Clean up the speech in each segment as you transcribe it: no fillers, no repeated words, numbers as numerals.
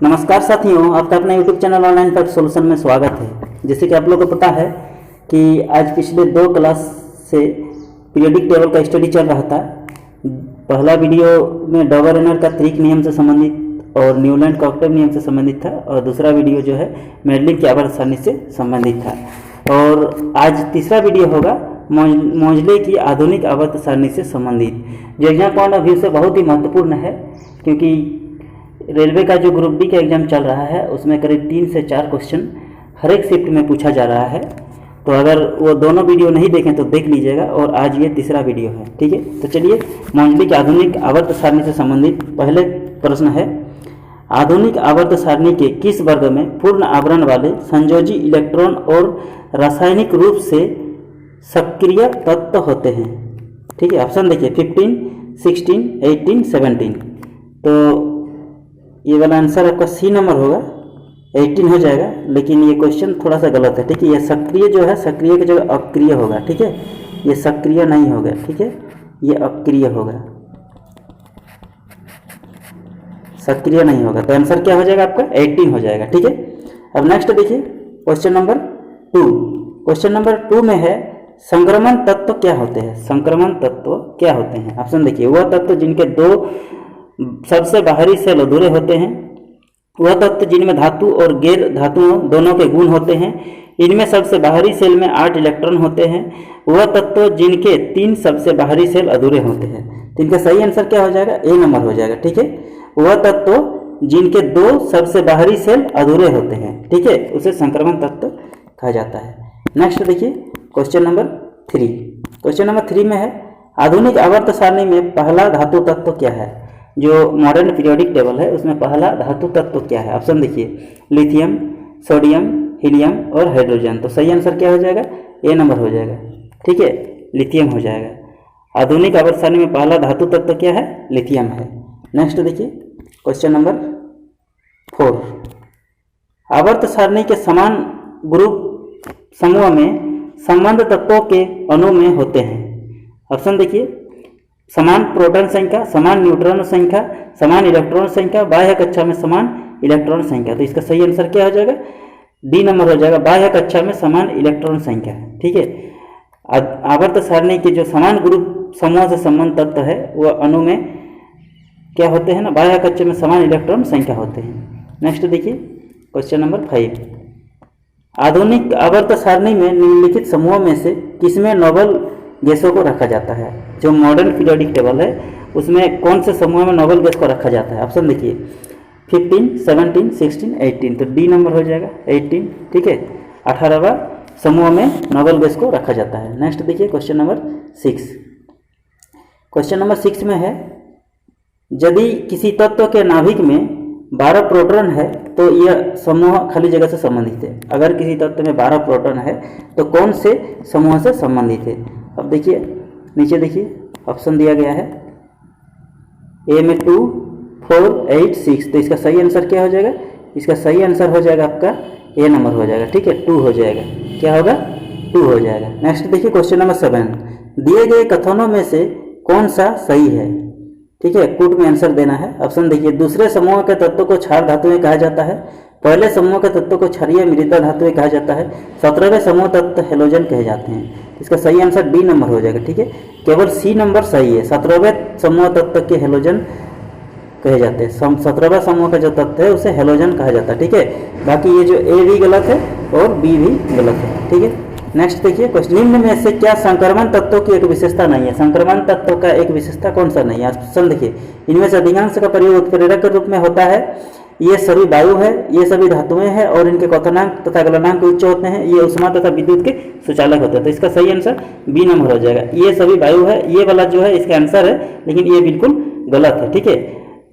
नमस्कार साथियों, आपका अपना YouTube channel online fact solution में स्वागत है। जैसे कि आप लोगों को पता है कि आज पिछले 2 क्लास से पीरियोडिक टेबल का स्टडी चल रहा था। पहला वीडियो में डॉगर-रेनर का त्रिक नियम से संबंधित और न्यूलैंड का ऑक्टेव नियम से संबंधित था, और दूसरा वीडियो जो है मेडलिंग की आवर्त सारणी से संबंधित था। और आज तीसरा वीडियो होगा मोजले की आधुनिक आवर्त सारणी से संबंधित, जो एग्जाम पॉइंट ऑफ व्यू से बहुत ही महत्वपूर्ण है, क्योंकि रेलवे का जो ग्रुप डी का एग्जाम चल रहा है उसमें करीब 3 से 4 क्वेश्चन हर एक शिफ्ट में पूछा जा रहा है। तो अगर वो दोनों वीडियो नहीं देखें तो देख लीजिएगा, और आज ये तीसरा वीडियो है। ठीक है, तो चलिए मोजले की आधुनिक आवर्त सारणी से संबंधित पहले प्रश्न है, आधुनिक आवर्त सारणी के किस वर्ग में पूर्ण आवरण वाले संयोजी इलेक्ट्रॉन और रासायनिक रूप से सक्रिय तत्व होते हैं? ठीक है, ऑप्शन देखिए 15, 16, 18, 17। तो ये वाला आंसर आपका सी नंबर होगा, 18 हो जाएगा। लेकिन ये क्वेश्चन थोड़ा सा गलत है। ठीक है, ये सक्रिय जो है, सक्रिय की जगह अक्रिय होगा। ठीक है, ये सक्रिय नहीं होगा। ठीक है, ये अक्रिय होगा, सक्रिय नहीं होगा। तो आंसर क्या हो जाएगा आपका? 18 हो जाएगा। ठीक है, अब नेक्स्ट देखिए क्वेश्चन नंबर 2। क्वेश्चन नंबर 2 में है संक्रमण तत्व क्या होते हैं? संक्रमण तत्व क्या होते हैं? ऑप्शन देखिए, वह तत्व जिनके 2 सबसे बाहरी सेल अधूरे होते हैं, वह तत्व जिनमें धातु और गैर धातुओं दोनों के गुण होते हैं, इनमें सबसे बाहरी सेल में 8 इलेक्ट्रॉन होते हैं, वह तत्व जिनके 3 सबसे बाहरी सेल अधूरे होते हैं। तो इनका सही आंसर क्या हो जाएगा? ए नंबर हो जाएगा। ठीक है, वह तत्व जिनके 2 सबसे बाहरी सेल अधूरे होते हैं, ठीक है, उसे संक्रमण तत्व कहा जाता है। नेक्स्ट देखिए क्वेश्चन नंबर 3। क्वेश्चन नंबर 3 में है आधुनिक आवर्त सारणी में पहला धातु तत्व क्या है? जो मॉडर्न पीरियोडिक टेबल है उसमें पहला धातु तत्व क्या है? ऑप्शन देखिए लिथियम, सोडियम, हीलियम और हाइड्रोजन। तो सही आंसर क्या हो जाएगा? ए नंबर हो जाएगा। ठीक है, लिथियम हो जाएगा। आधुनिक आवर्त सारणी में पहला धातु तत्व क्या है? लिथियम है। नेक्स्ट देखिए क्वेश्चन नंबर 4। आवर्त सारणी के समान ग्रुप समूह में संबंध तत्वों के अणु में होते हैं। ऑप्शन देखिए समान प्रोटॉन संख्या, समान न्यूट्रॉन संख्या, समान इलेक्ट्रॉन संख्या, बाह्य कक्षा में समान इलेक्ट्रॉन संख्या। तो इसका सही आंसर क्या हो जाएगा? डी नंबर हो जाएगा, बाह्य कक्षा में समान इलेक्ट्रॉन संख्या। ठीक है, आवर्त सारणी के जो समान ग्रुप समूह से संबंध तत्व है वह अणु में क्या होते हैं ना, बाह्य कक्षा में समान इलेक्ट्रॉन संख्या होते हैं। नेक्स्ट देखिए क्वेश्चन नंबर 5। आधुनिक आवर्त सारणी में निम्नलिखित समूहों में से किसमें नोबेल गैसों को रखा जाता है? जो मॉडर्न पीरियोडिक टेबल है उसमें कौन से समूह में नोबेल गैस को रखा जाता है? ऑप्शन देखिए 15, 17, 16, 18। तो डी नंबर हो जाएगा 18। ठीक है, 18वां समूह में नोबेल गैस को रखा जाता है। नेक्स्ट देखिए क्वेश्चन नंबर 6। क्वेश्चन नंबर 6 में है यदि किसी तत्व के नाभिक में 12 प्रोटॉन है तो यह समूह खाली जगह से संबंधित है। अगर किसी तत्व में 12 प्रोटॉन है तो कौन से समूह से संबंधित है? अब देखिए नीचे देखिए ऑप्शन दिया गया है, ए में 2, 4, 8, 6। तो इसका सही आंसर क्या हो जाएगा? इसका सही आंसर हो जाएगा आपका ए नंबर हो जाएगा। ठीक है, 2 हो जाएगा। क्या होगा? 2 हो जाएगा। नेक्स्ट देखिए क्वेश्चन नंबर 7। दिए गए कथनों में से कौन सा सही है? ठीक है, कूट में आंसर देना है। ऑप्शन देखिए दूसरे समूह के तत्व को क्षार धातुएं कहा जाता है, पहले समूह के तत्व को क्षारीय मृदा धातुएं कहा जाता है, 17वें समूह तत्व हेलोजन कहे जाते हैं। इसका सही आंसर डी नंबर हो जाएगा। ठीक है, केवल सी नंबर सही है। 17वें समूह तत्व के हेलोजन कहे जाते हैं। 17वां समूह का जो तत्व है उसे हेलोजन कहा जाता है। ठीक है, बाकी ये जो ए भी गलत है और बी भी गलत है। ठीक है, नेक्स्ट देखिए क्वेश्चन निम्न में से क्या संक्रमण तत्वों की एक विशेषता नहीं है? संक्रमण तत्व का एक विशेषता कौन सा नहीं है? ऑप्शन देखिए इनमें से अधिकांश का प्रयोग उत्प्रेरक के रूप में होता है, ये सभी वायु है, ये सभी धातुएं हैं और इनके क्वथनांक तथा गलनांक उच्च होते हैं, ये ऊष्मा तथा विद्युत के सुचालक होते हैं। तो इसका सही आंसर बी नंबर हो जाएगा। ये सभी वायु है, ये वाला जो है इसका आंसर है, लेकिन ये बिल्कुल गलत है। ठीक है,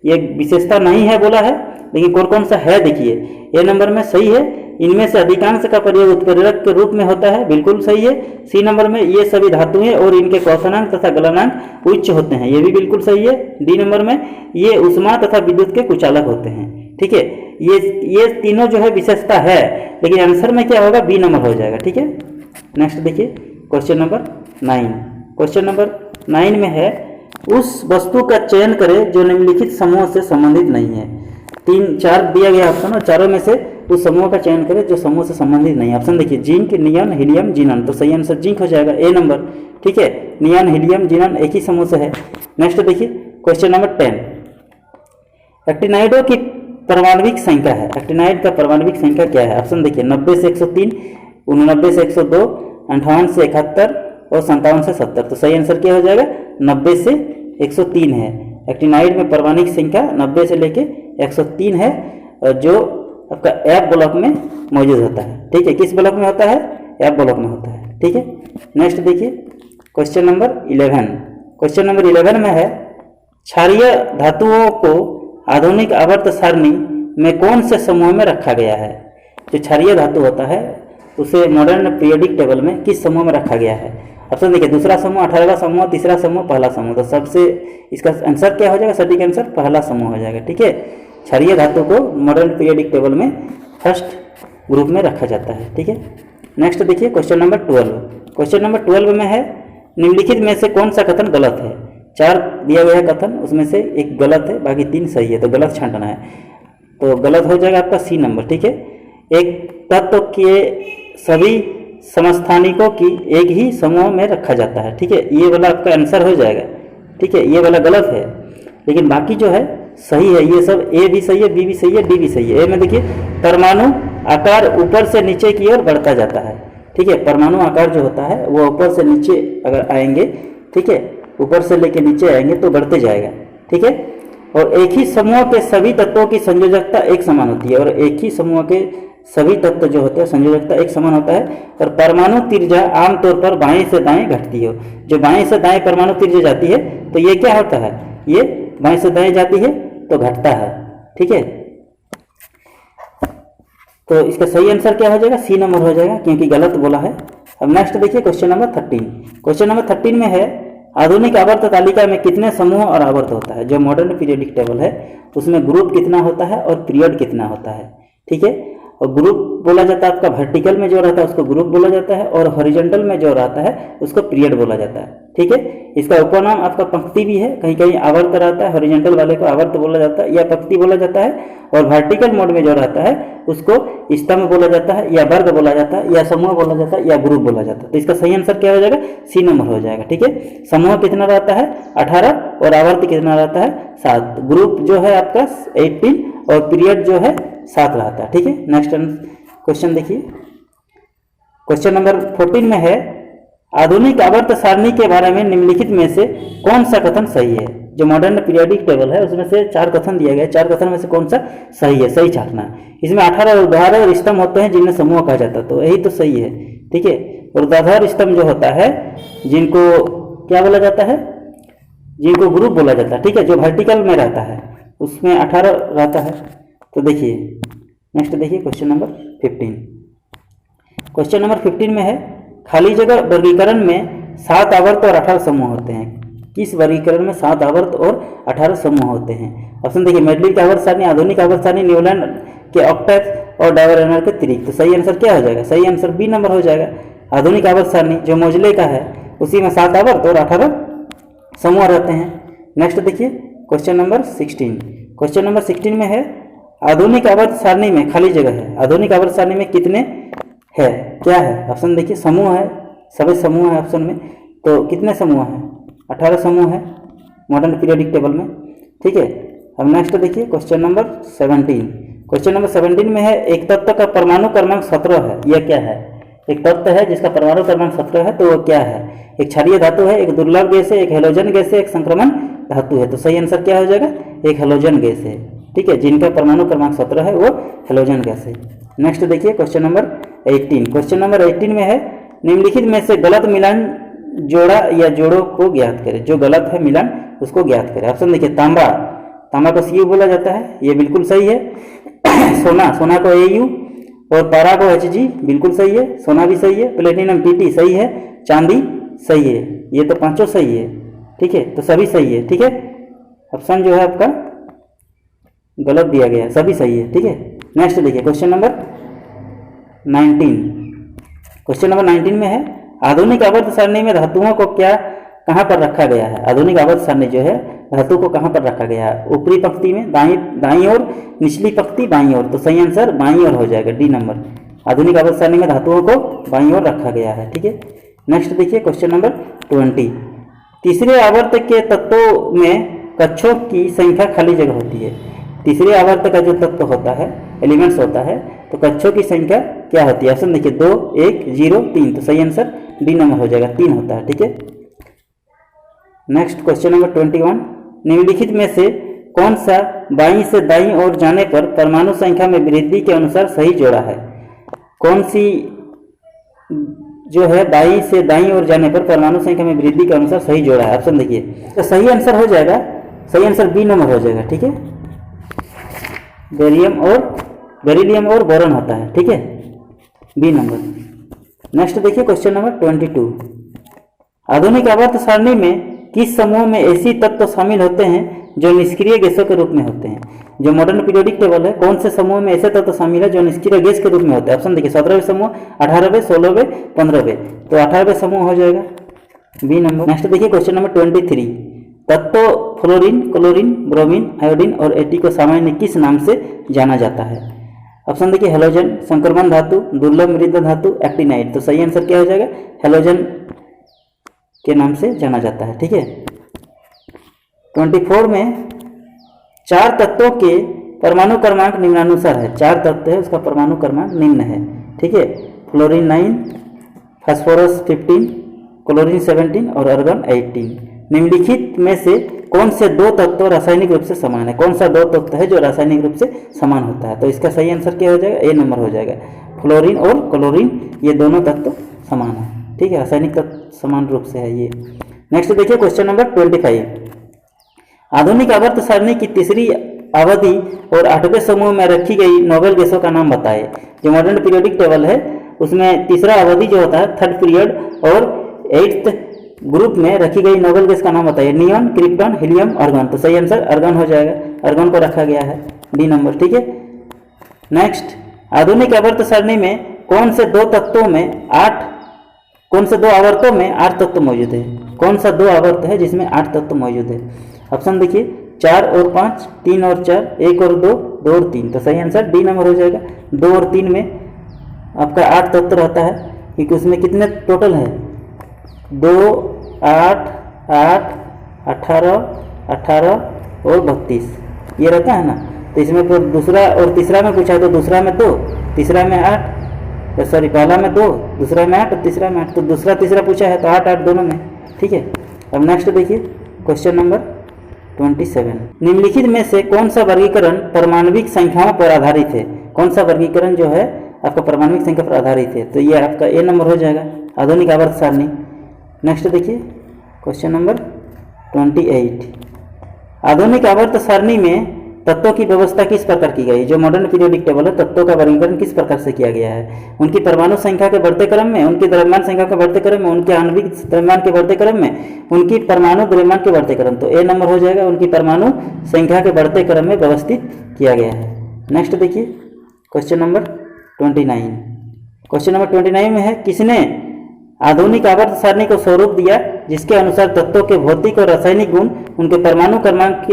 ये विशेषता नहीं है बोला है, लेकिन कौन कौन सा है देखिए, ए नंबर में सही है, इनमें से अधिकांश का प्रयोग उत्प्रेरक के रूप में होता है, बिल्कुल सही है। सी नंबर में ये सभी धातुएं और इनके क्वथनांक तथा गलनांक उच्च होते हैं, ये भी बिल्कुल सही है। डी नंबर में ये ऊष्मा तथा विद्युत के कुचालक होते हैं। ठीक है, ये तीनों जो है विशेषता है, लेकिन आंसर में क्या होगा? बी नंबर हो जाएगा। ठीक है, नेक्स्ट देखिए क्वेश्चन नंबर 9। क्वेश्चन नंबर 9 में है उस वस्तु का चयन करें जो निम्नलिखित समूह से संबंधित नहीं है। तीन चार दिया गया ऑप्शन और चारों में से उस समूह का चयन करें जो समूह से संबंधित नहीं है। ऑप्शन देखिए जिंक, नियन, हीलियम, जीनन, तो सही आंसर जिंक हो जाएगा, ए नंबर। ठीक है, नियन, हीलियम, जीनन एक ही समूह से है। नेक्स्ट देखिए क्वेश्चन नंबर 10, एक्टिनाइडों की परमाणविक संख्या है, एक्टिनाइड का परमाणविक संख्या क्या है? ऑप्शन देखिए 90 से 103, 89 से 102, 58 से 71 और 57 से 70, तो सही आंसर क्या हो जाएगा? 90 से 103 है। एक्टिनाइड में परमाणविक संख्या 90 से लेके 103 है, जो आपका एफ ब्लॉक में मौजूद होता है। ठीक है, किस ब्लॉक में होता है? एफ ब्लॉक में होता है। ठीक है, नेक्स्ट देखिए क्वेश्चन नंबर 11, क्वेश्चन नंबर 11 में है क्षारीय धातुओं को आधुनिक आवर्त सारणी में कौन से समूह में रखा गया है? जो क्षारीय धातु होता है उसे मॉडर्न पीरियोडिक टेबल में किस समूह में रखा गया है? ऑप्शन देखिए दूसरा समूह, 18वां समूह, तीसरा समूह, पहला समूह, तो सबसे इसका आंसर क्या हो जाएगा? सटीक आंसर पहला समूह हो जाएगा। ठीक है, क्षारीय धातु को मॉडर्न पीरियोडिक टेबल में फर्स्ट ग्रुप में रखा जाता है। ठीक है, नेक्स्ट देखिए क्वेश्चन नंबर 12, क्वेश्चन नंबर 12 में है निम्नलिखित में से कौन सा कथन गलत है? 4 दिया गया है कथन, उसमें से एक गलत है, बाकी 3 सही है, तो गलत छांटना है, तो गलत हो जाएगा आपका सी नंबर। ठीक है, एक तत्व के सभी समस्थानिकों की एक ही समूह में रखा जाता है। ठीक है, ये वाला आपका आंसर हो जाएगा। ठीक है, ये वाला गलत है, लेकिन बाकी जो है सही है। ये सब ए भी सही है, बी भी सही है, डी भी सही है। ए में देखिए परमाणु आकार ऊपर से नीचे की ओर बढ़ता जाता है। ठीक है, परमाणु आकार जो होता है वो ऊपर से नीचे अगर आएंगे, ठीक है, ऊपर से लेके नीचे आएंगे तो बढ़ते जाएगा। ठीक है, और एक ही समूह के सभी तत्वों की संयोजकता एक समान होती है, और एक ही समूह के सभी तत्व जो होते हैं संयोजकता एक समान होता है। और परमाणु त्रिज्या आमतौर पर बाएं से दाएं घटती है। जो बाएं से दाएं परमाणु त्रिज्या जाती है तो ये क्या होता है? ये बाएं से दाएं जाती है तो घटता है। ठीक है, तो इसका सही आंसर क्या हो जाएगा? सी नंबर हो जाएगा, क्योंकि गलत बोला है। अब नेक्स्ट देखिए क्वेश्चन नंबर 13, क्वेश्चन नंबर 13 में है आधुनिक आवर्त तालिका में कितने समूह और आवर्त होता है? जो मॉडर्न पीरियोडिक टेबल है उसमें ग्रुप कितना होता है और पीरियड कितना होता है? ठीक है, और ग्रुप बोला जाता है आपका वर्टिकल में जो रहता है उसको ग्रुप बोला जाता है, और हॉरिजॉन्टल में जो रहता है उसको पीरियड बोला जाता है। ठीक है, इसका उपनाम आपका पंक्ति भी है, कहीं कहीं आवर्त रहता है, हॉरिजॉन्टल वाले को आवर्त बोला जाता है या पंक्ति बोला जाता है, और वर्टिकल मोड में जो रहता है उसको स्तंभ बोला जाता है, या वर्ग बोला जाता है, या समूह बोला जाता है, या ग्रुप बोला जाता है। तो इसका सही आंसर क्या हो जाएगा? सी नंबर हो जाएगा। ठीक है, समूह कितना रहता है? 18, और आवर्त कितना रहता है? 7। ग्रुप जो है आपका 18 और पीरियड जो है 7 रहता है। ठीक है, नेक्स्ट क्वेश्चन देखिए, क्वेश्चन नंबर 14 में है आधुनिक आवर्त सारणी के बारे में निम्नलिखित में से कौन सा कथन सही है? जो मॉडर्न पीरियोडिक टेबल है उसमें से 4 कथन दिया गया है, 4 कथन में से कौन सा सही है? सही छांटना है। इसमें 18 ऊर्ध्वाधर और स्तंभ होते हैं जिन्हें समूह कहा जाता है, तो यही तो सही है। ठीक है, ऊर्ध्वाधर स्तंभ जो होता है जिनको क्या बोला जाता है? जिनको ग्रुप बोला जाता है। ठीक है, जो वर्टिकल में रहता है उसमें 18 रहता है। तो देखिए नेक्स्ट देखिए क्वेश्चन नंबर 15, क्वेश्चन नंबर 15 में है खाली जगह वर्गीकरण में 7 आवर्त और 18 समूह होते हैं। किस वर्गीकरण में 7 आवर्त और 18 समूह होते हैं? ऑप्शन देखिए मेडलिक की आवर्त सारणी, आधुनिक आवर्त सारणी, न्यूलैंड के ऑक्टेट और डायवरनर के त्रिक। तो सही आंसर क्या हो जाएगा? सही आंसर बी नंबर हो जाएगा। आधुनिक आवर्त सारणी जो मोजले का है उसी में 7 आवर्त और 18 समूह रहते हैं। नेक्स्ट देखिए क्वेश्चन नंबर 16, क्वेश्चन नंबर 16 में है आधुनिक आवर्त सारणी में खाली जगह है, आधुनिक आवर्त सारणी में कितने है? क्या है? ऑप्शन देखिए समूह है, सभी समूह है ऑप्शन में, तो कितने समूह हैं? 18 समूह है मॉडर्न पीरियोडिक टेबल में। ठीक है, अब नेक्स्ट देखिए क्वेश्चन नंबर 17, क्वेश्चन नंबर 17 में है एक तत्व का परमाणु क्रमांक 17 है, यह क्या है? एक तत्व है जिसका परमाणु क्रमांक 17 है, तो वो क्या है? एक क्षारीय धातु है, एक दुर्लभ गैस है, एक हेलोजन गैस है, एक संक्रमण धातु है। तो सही आंसर क्या हो जाएगा? एक हेलोजन गैस है। ठीक है, जिनका परमाणु क्रमांक 17 है वो हेलोजन गैस है। नेक्स्ट देखिए क्वेश्चन नंबर 18, क्वेश्चन नंबर 18 में है निम्नलिखित में से गलत मिलान जोड़ा या जोड़ों को ज्ञात करें। जो गलत है मिलान उसको ज्ञात करें। ऑप्शन देखिए तांबा, तांबा को Cu बोला जाता है, ये बिल्कुल सही है। सोना, सोना को Au, और पारा को Hg, बिल्कुल सही है, सोना भी सही है। प्लेटिनम Pt सही है, चांदी सही है, ये तो पांचों सही है। ठीक है, तो सभी सही है। ठीक है, ऑप्शन जो है आपका गलत दिया गया है, सभी सही है। ठीक है, नेक्स्ट देखिए क्वेश्चन नंबर 19, क्वेश्चन नंबर 19 में है आधुनिक आवर्त सारणी में धातुओं को क्या कहाँ पर रखा गया है? आधुनिक आवर्त सारणी जो है धातु को कहाँ पर रखा गया है? ऊपरी पंक्ति में, दाईं ओर, निचली पंक्ति बाईं ओर, तो सही आंसर बाईं ओर हो जाएगा, डी नंबर। आधुनिक आवर्त सारणी में धातुओं को बाईं ओर रखा गया है, ठीक है। नेक्स्ट देखिए क्वेश्चन नंबर 20। तीसरे आवर्त के तत्वों में कक्षों की संख्या खाली जगह होती है। तीसरे आवर्त का जो तत्व होता है, एलिमेंट्स होता है, तो कक्षों की संख्या क्या होती है? ऑप्शन देखिए 2, 1, 0, 3, तो सही आंसर डी नंबर हो जाएगा, 3 होता है, ठीक है। Next question number 21। निम्नलिखित में से कौन सा बाईं से दाईं ओर जाने पर परमाणु संख्या में वृद्धि के अनुसार सही जोड़ा है? कौन सी जो है बाईं से दाईं ओर जाने पर परमाणु संख्या में वृद्धि के अनुसार सही जोड़ा है? ऑप्शन देखिए, तो सही आंसर हो जाएगा, सही आंसर बी नंबर हो जाएगा, ठीक है। बेरिलियम और बोरॉन होता है, ठीक है, बी नंबर। नेक्स्ट देखिए क्वेश्चन नंबर 22। आधुनिक आवर्त सारणी में किस समूह में ऐसी तत्व शामिल होते हैं जो निष्क्रिय गैसों के रूप में होते हैं? जो मॉडर्न पीरियोडिक टेबल है, कौन से समूह में ऐसे तत्व शामिल है जो निष्क्रिय गैस के रूप में होते हैं? ऑप्शन देखिए 17वें समूह, 18वें, 16वें, 15वें, तो 18वें समूह हो जाएगा, बी नंबर। नेक्स्ट देखिए क्वेश्चन नंबर 23। तत्व फ्लोरीन, क्लोरीन, ब्रोमीन, आयोडीन और एटी को सामान्य किस नाम से जाना जाता है? ऑप्शन देखिए हेलोजन, संक्रमण धातु, दुर्लभ मृद धातु, एक्टिनाइड, तो सही आंसर क्या हो जाएगा? हेलोजन के नाम से जाना जाता है, ठीक है। 24 में 4 तत्वों के परमाणु क्रमांक निम्नानुसार है। 4 तत्व है, उसका परमाणु क्रमांक निम्न है, ठीक है। फ्लोरीन 9, फास्फोरस 15, क्लोरीन 17 और आर्गन 18। निम्नलिखित में से कौन से 2 तत्व रासायनिक रूप से समान है? कौन सा 2 तत्व है जो रासायनिक रूप से समान होता है? तो इसका सही आंसर क्या हो जाएगा? ए नंबर हो जाएगा। फ्लोरीन और क्लोरीन ये दोनों तत्व समान है, ठीक है, रासायनिक तत्व समान रूप से है ये। नेक्स्ट देखिए क्वेश्चन नंबर 25। आधुनिक आवर्त सारणी की तीसरी अवधि और 8वें समूह में रखी गई नोबेल गैसों का नाम बताएं। जो मॉडर्न पीरियोडिक टेबल है उसमें तीसरा अवधि जो होता है, 3rd पीरियड और 8th ग्रुप में रखी गई नोबेल गैस का नाम बताइए। नियॉन, क्रिप्टॉन, हीलियम, आर्गन, तो सही आंसर आर्गन हो जाएगा, आर्गन को रखा गया है, डी नंबर, ठीक है। नेक्स्ट, आधुनिक आवर्त सारणी में कौन से 2 आवर्तों में 8 तत्व मौजूद है? कौन सा 2 आवर्त है जिसमें 8 तत्व मौजूद है? ऑप्शन देखिए 4 और 5, 3 और 4, 1 और 2, 2 और 3, तो सही आंसर डी नंबर हो जाएगा। 2 और 3 में आपका 8 तत्व रहता है, क्योंकि उसमें कितने टोटल है? 2, 8, 8, 18, 18 और 32 ये रहता है ना। तो इसमें तो दूसरा और तीसरा में पूछा है, तो दूसरा में 2, तीसरा में 8, सॉरी पहला में 2, दूसरा में 8 और तीसरा में 8, तो दूसरा तीसरा पूछा है तो 8 8 दोनों में, ठीक है। अब नेक्स्ट देखिए क्वेश्चन नंबर 27। निम्नलिखित में से कौन सा वर्गीकरण परमाणविक संख्याओं पर आधारित है? कौन सा वर्गीकरण जो है आपका परमाणविक संख्या पर आधारित है? तो ये आपका ए नंबर हो जाएगा, आधुनिक आवर्त सारणी। नेक्स्ट देखिए क्वेश्चन नंबर 28। आधुनिक आवर्त सारणी में तत्वों की व्यवस्था किस प्रकार की गई? जो मॉडर्न पीरियोडिक टेबल है, तत्वों का वर्गीकरण किस प्रकार से किया गया है? उनकी परमाणु संख्या के बढ़ते क्रम में, उनकी द्रव्यमान संख्या के बढ़ते क्रम में, उनके आणविक द्रव्यमान के बढ़ते क्रम में, उनकी परमाणु द्रव्यमान के बढ़ते क्रम, तो ए नंबर हो जाएगा, उनकी परमाणु संख्या के बढ़ते क्रम में व्यवस्थित किया गया है। नेक्स्ट देखिए क्वेश्चन नंबर 29। क्वेश्चन नंबर 29 में है, किसने आधुनिक आवर्त सारणी को स्वरूप दिया जिसके अनुसार तत्वों के भौतिक और रासायनिक गुण उनके परमाणु क्रमांक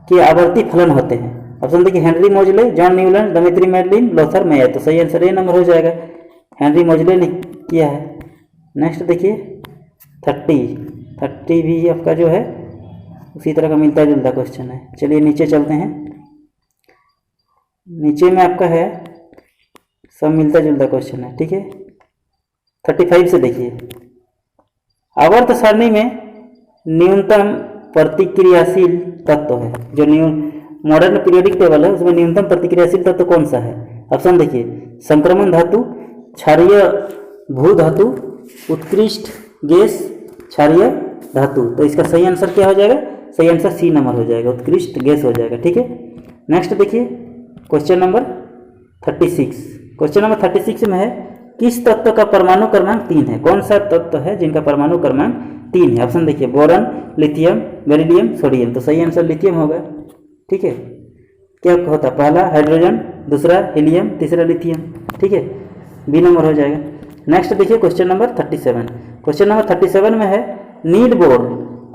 के आवर्ती फलन होते हैं? ऑप्शन देखिए Henry Moseley, John Newland, Dmitri Mendeleev, Lothar Meyer, तो सही आंसर ए नंबर हो जाएगा, हेनरी मोजले ने किया है। नेक्स्ट देखिए 30 भी आपका जो है उसी तरह का मिलता जुलता क्वेश्चन है। चलिए नीचे चलते हैं, नीचे में आपका है सब मिलता जुलता क्वेश्चन है, ठीक है। 35 से देखिए, आवर्त सारणी में न्यूनतम प्रतिक्रियाशील तत्व है। जो मॉडर्न पीरियोडिक टेबल है उसमें न्यूनतम प्रतिक्रियाशील तत्व कौन सा है? ऑप्शन देखिए संक्रमण धातु, क्षारीय भू धातु, उत्कृष्ट गैस, क्षारीय धातु, तो इसका सही आंसर क्या हो जाएगा? सही आंसर सी नंबर हो जाएगा, उत्कृष्ट गैस हो जाएगा, ठीक है। नेक्स्ट देखिए क्वेश्चन नंबर 36। क्वेश्चन नंबर 36 में है, किस तत्व का परमाणु क्रमांक 3 है? कौन सा तत्व है जिनका परमाणु क्रमांक 3 है? ऑप्शन देखिए बोरॉन, लिथियम, बेरिलियम, सोडियम, तो सही आंसर लिथियम होगा, ठीक है। क्या होता है? पहला हाइड्रोजन, दूसरा हीलियम, तीसरा लिथियम, ठीक है, बी नंबर हो जाएगा। नेक्स्ट देखिए क्वेश्चन नंबर 37। क्वेश्चन नंबर 37 में है, नील बोर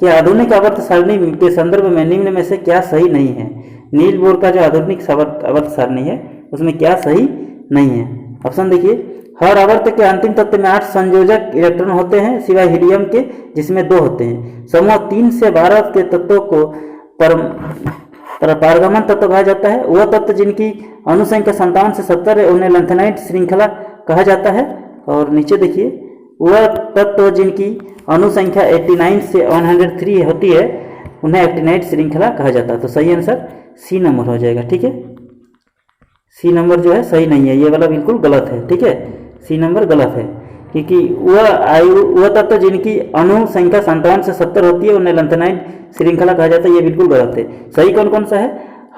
कि आधुनिक आवर्त सारणी के संदर्भ में निम्न में से क्या सही नहीं है। नील बोर का जो आधुनिक आवर्त सारणी है उसमें क्या सही नहीं है। ऑप्शन देखिए, हर आवर्त के अंतिम तत्व में 8 संयोजक इलेक्ट्रॉन होते हैं सिवाय हीलियम के जिसमें 2 होते हैं। समूह 3 से 12 के तत्वों को पारगमन तत्व कहा जाता है। वह तत्व जिनकी अनुसंख्या 57 से 70 है उन्हें लैंथेनाइट श्रृंखला कहा जाता है। और नीचे देखिए, वह तत्व जिनकी अनुसंख्या 89 से 103 होती है उन्हें एक्टिनाइट श्रृंखला कहा जाता है। तो सही आंसर सी नंबर हो जाएगा। ठीक है, सी नंबर जो है सही नहीं है, ये वाला बिल्कुल गलत है। ठीक है, सी नंबर गलत है क्योंकि वह तत्व जिनकी अनुसंख्या 57 से 70 होती है उन्हें लैंथेनाइट श्रृंखला कहा जाता है, ये बिल्कुल गलत है। सही कौन कौन सा है?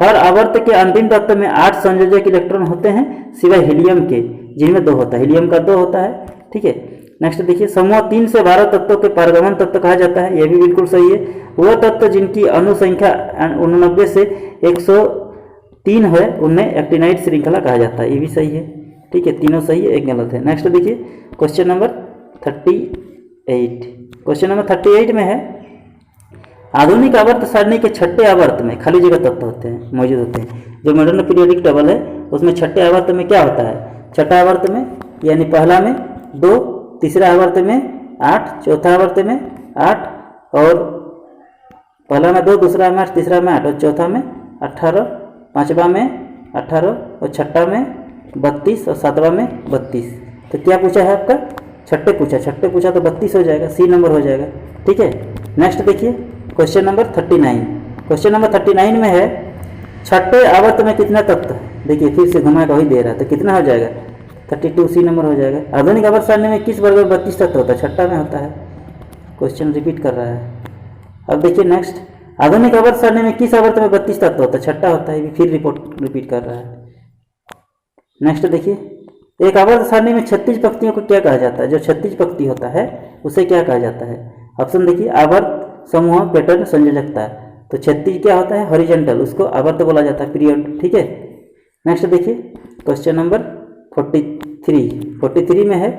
हर आवर्त के अंतिम तत्व में 8 संयोजक इलेक्ट्रॉन होते हैं सिवाय हीलियम के जिनमें 2 होता है, हीलियम का 2 होता है। ठीक है, नेक्स्ट देखिए, समूह 3 से 12 तत्वों के पारगमन तत्व कहा जाता है, यह भी बिल्कुल सही है। वह तत्व जिनकी अनुसंख्या 89 से 103 है उन्हें एक्टिनाइट श्रृंखला कहा जाता है, ये भी सही है। ठीक है, तीनों सही है, एक गलत है। नेक्स्ट देखिए, क्वेश्चन नंबर 38। क्वेश्चन नंबर 38 में है, आधुनिक आवर्त सारणी के छठे आवर्त में खाली जगह तत्व होते हैं मौजूद होते हैं। जो मॉडर्न पीरियोडिक टेबल है उसमें छठे आवर्त में क्या होता है? छठा आवर्त में यानी पहला में 2, तीसरा आवर्त में 8, चौथा आवर्त में 8 और पहला में 2, दूसरा में 8, तीसरा में 8 और चौथा में 18, पांचवा में 18 और छठा में 32 और सातवां में 32। तो क्या पूछा है आपका? छठे पूछा तो 32 हो जाएगा, सी नंबर हो जाएगा। ठीक है, नेक्स्ट देखिए, क्वेश्चन नंबर 39। क्वेश्चन नंबर 39 में है, छठे आवर्त में कितना तत्व? देखिए फिर से घुमा के वही दे रहा है, तो कितना हो जाएगा? 32, सी नंबर हो जाएगा। आधुनिक आवर्त सारणी में किस वर्ग में 32 तत्व होता है? छठा में होता है। क्वेश्चन रिपीट कर रहा है। अब देखिए नेक्स्ट, आधुनिक आवर्त सारणी में किस आवर्त में 32 तत्व होता है? छठा होता है, फिर रिपीट कर रहा है। नेक्स्ट देखिए, एक आवर्त सारणी में 36 पंक्तियों को क्या कहा जाता है? जो 36 पंक्ति होता है उसे क्या कहा जाता है? ऑप्शन देखिए, आवर्त, समूह, पैटर्न, संयोजकता। तो 36 क्या होता है? हॉरिजॉन्टल, उसको आवर्त बोला जाता है, पीरियड। ठीक है, नेक्स्ट देखिए, क्वेश्चन नंबर 43 में है,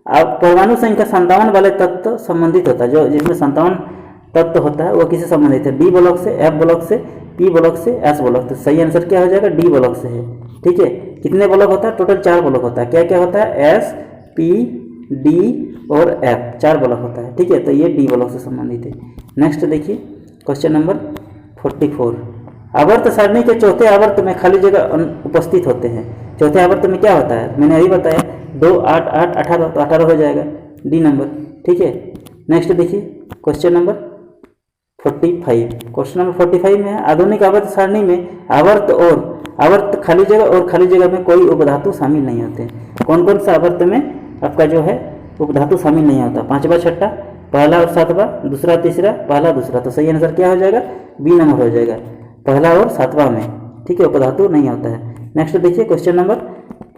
अब परमाणु संख्या 57 वाले तत्व संबंधित होता है। जो जिसमें 57 तत्व होता है वो किससे संबंधित है? डी ब्लॉक से, एफ ब्लॉक से, पी ब्लॉक से, एस ब्लॉक। तो सही आंसर क्या हो जाएगा? डी ब्लॉक से है। ठीक है, कितने ब्लॉक होता है? टोटल 4 ब्लॉक होता है। क्या क्या होता है? एस, पी, डी और एफ, 4 ब्लॉक होता है। ठीक है, तो ये डी ब्लॉक से संबंधित है। नेक्स्ट देखिए, क्वेश्चन नंबर 44। आवर्त सारणी के चौथे आवर्त में खाली जगह उपस्थित होते हैं। चौथे आवर्त में क्या होता है? मैंने अभी बताया 2, 8, 8, 18, तो 18 हो जाएगा, डी नंबर। ठीक है, नेक्स्ट देखिए, क्वेश्चन नंबर 45। क्वेश्चन नंबर 45 में है, आधुनिक आवर्त सारणी में आवर्त खाली जगह और खाली जगह में कोई उपधातु शामिल नहीं होते। कौन कौन सा आवर्त में आपका जो है उपधातु शामिल नहीं होता? 5वां, 6ठा, पहला और 7वां, दूसरा, तीसरा, पहला, दूसरा। तो सही आंसर क्या हो जाएगा? बी नंबर हो जाएगा, पहला और 7वां में। ठीक है, उपधातु नहीं होता है। नेक्स्ट देखिए, क्वेश्चन नंबर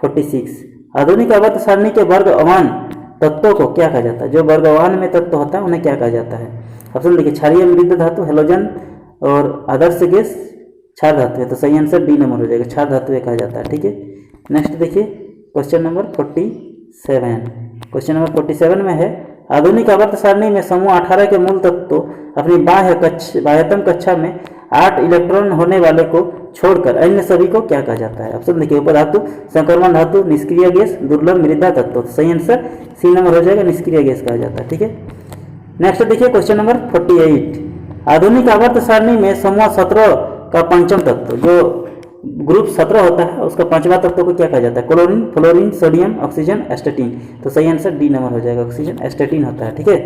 46। आधुनिक आवर्त सारणी के वर्गवान तत्वों को क्या कहा जाता है? जो वर्गवान में तत्व होता है उन्हें क्या कहा जाता है? ऑप्शन देखिए, क्षारीय मृद धातु, हेलोजन और आदर्श गैस क्षार धातु है। तो सही आंसर डी नंबर हो जाएगा, क्षार धातु कहा जाता है। ठीक है, नेक्स्ट देखिए, क्वेश्चन नंबर 47। क्वेश्चन नंबर 47 में है, आधुनिक आवर्त सारणी में समूह 18 के मूल तत्व अपनी बाह्यतम कक्षा में 8 इलेक्ट्रॉन होने वाले को छोड़कर अन्य सभी को क्या कहा जाता है? ऑप्शन देखिए, उपधातु, संक्रमण धातु, निष्क्रिय गैस, दुर्लभ मृदा तत्व। तो सही आंसर सी नंबर हो जाएगा, निष्क्रिय गैस कहा जाता है। ठीक है, नेक्स्ट देखिए, क्वेश्चन नंबर 48। आधुनिक आवर्त सारणी में समूह 17 का पंचम तत्व, जो ग्रुप 17 होता है उसका 5वां तत्व को क्या कहा जाता है? Chlorine, fluorine, sodium, oxygen, एस्टेटिन। तो सही आंसर डी नंबर हो जाएगा, ऑक्सीजन एस्टेटिन होता है। ठीक है,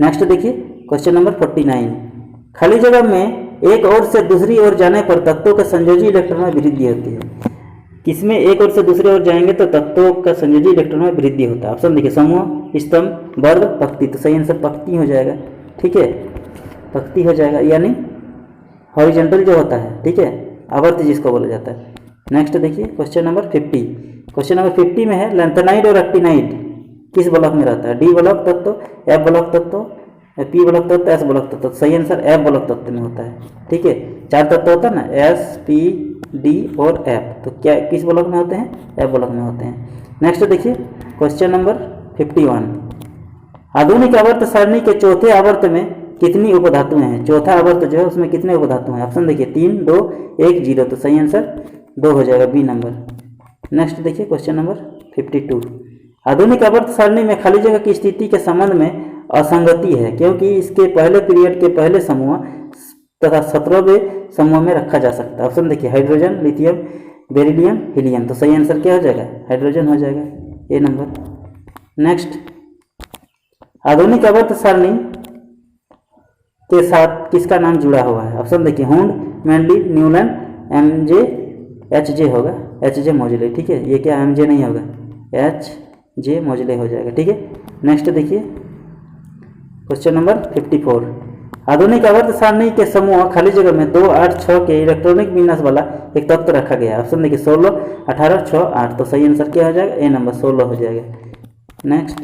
नेक्स्ट देखिए, क्वेश्चन नंबर 49। खाली जगह में एक ओर से दूसरी ओर जाने पर तत्वों के संयोजी इलेक्ट्रॉन में वृद्धि होती है। किसमें एक ओर से दूसरी ओर जाएंगे तो तत्वों का संयोजी इलेक्ट्रॉन में वृद्धि होता है? ऑप्शन देखिए, समूह, स्तंभ, वर्ग, पंक्ति। तो सही आंसर पंक्ति हो जाएगा। ठीक है, पंक्ति हो जाएगा, यानी हॉरिजॉन्टल जो होता है। ठीक है, आवर्त जिसको बोला जाता है। नेक्स्ट देखिए, क्वेश्चन नंबर 50। क्वेश्चन नंबर 50 में है, लैंथेनाइट और एक्टिनाइट किस ब्लॉक में रहता है? डी ब्लॉक तत्व, एफ ब्लॉक तत्व, पी ब्लॉक तत्व, एस ब्लॉक तत्व। सही आंसर एफ ब्लॉक तत्व में होता है। ठीक है, 4 तत्व होता है ना, एस, पी, डी और एफ। तो क्या किस ब्लॉक में होते हैं? एफ ब्लॉक में होते हैं। नेक्स्ट देखिए, क्वेश्चन नंबर 51। आधुनिक आवर्त सारणी के चौथे आवर्त में कितनी उपधातुएं हैं? चौथा आवर्त जो है उसमें कितने उपधातु हैं? ऑप्शन देखिए 3, 2, 1, 0, तो सही आंसर 2 हो जाएगा, बी नंबर। नेक्स्ट देखिए क्वेश्चन नंबर 52। आधुनिक आवर्त सारणी में खाली जगह की स्थिति के संबंध में असंगति है क्योंकि इसके पहले पीरियड के पहले समूह तथा 17वें समूह में रखा जा सकता है। ऑप्शन देखिए हाइड्रोजन, लिथियम, बेरिलियम, हीलियम, तो सही आंसर क्या हो जाएगा? हाइड्रोजन हो जाएगा, ए नंबर। नेक्स्ट, आधुनिक आवर्त सारणी के साथ किसका नाम जुड़ा हुआ है? ऑप्शन देखिए हुंड, मैंडली, न्यूलन, एमजे, एचजे होगा, एचजे मोजले, ठीक है। ये क्या एमजे नहीं होगा, एचजे मोजले हो जाएगा, ठीक है। नेक्स्ट देखिए क्वेश्चन नंबर 54। आधुनिक आवर्त सारणी के समूह खाली जगह में 2, 8, 6 के इलेक्ट्रॉनिक विन्यास वाला एक तत्व रखा गया है। ऑप्शन देखिए 16, 18, 6, 8, तो सही आंसर क्या हो जाएगा? ए नंबर 16 हो जाएगा। नेक्स्ट,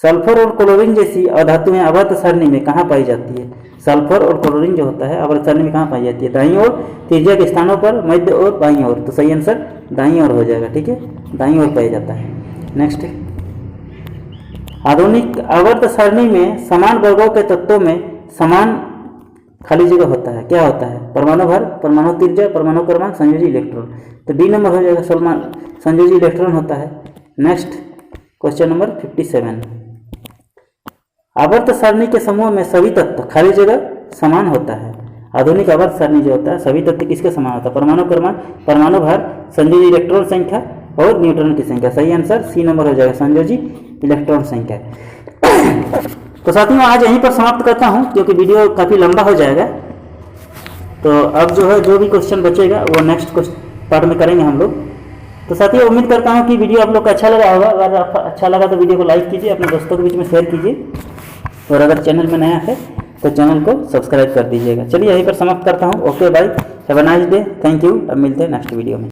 सल्फर और क्लोरीन जैसी अधातुएं आवर्त सारणी में कहाँ पाई जाती है? सल्फर और क्लोरीन जो होता है आवर्त सारणी में कहाँ पाई जाती है? दाईं ओर, तिर्यक स्थानों पर, मध्य और बाईं ओर, तो सही आंसर दाईं ओर हो जाएगा, ठीक है, दाईं ओर पाया जाता है। नेक्स्ट, आधुनिक आवर्त सारणी में समान वर्गों के तत्वों में समान खाली जगह होता है, क्या होता है? परमाणु भर, परमाणु त्रिज्या, परमाणु क्रमांक, संयोजी इलेक्ट्रॉन, तो डी नंबर हो जाएगा, संयोजी इलेक्ट्रॉन होता है। Next question number 57। आवर्त सारणी के समूह में सभी तत्व खाली जगह समान होता है। आधुनिक आवर्त सारणी जो होता है सभी तत्व किसके समान होता है? परमाणु क्रमांक, परमाणु भार, संयोजी इलेक्ट्रॉन संख्या और न्यूट्रॉन की संख्या, सही आंसर सी नंबर हो जाएगा, संयोजी इलेक्ट्रॉन संख्या। तो साथियों आज यहीं पर समाप्त करता हूं क्योंकि वीडियो काफ़ी लंबा हो जाएगा। तो अब जो है जो भी क्वेश्चन बचेगा वो नेक्स्ट पार्ट में करेंगे हम लोग। तो साथियों उम्मीद करता हूं कि वीडियो आप लोग को अच्छा लगा होगा। अगर अच्छा लगा तो वीडियो को लाइक कीजिए, अपने दोस्तों के बीच में शेयर कीजिए और अगर चैनल में नया है तो चैनल को सब्सक्राइब कर दीजिएगा। चलिए यहीं पर समाप्त करता हूँ। Okay bye, have a nice day, thank you. अब मिलते हैं नेक्स्ट वीडियो में।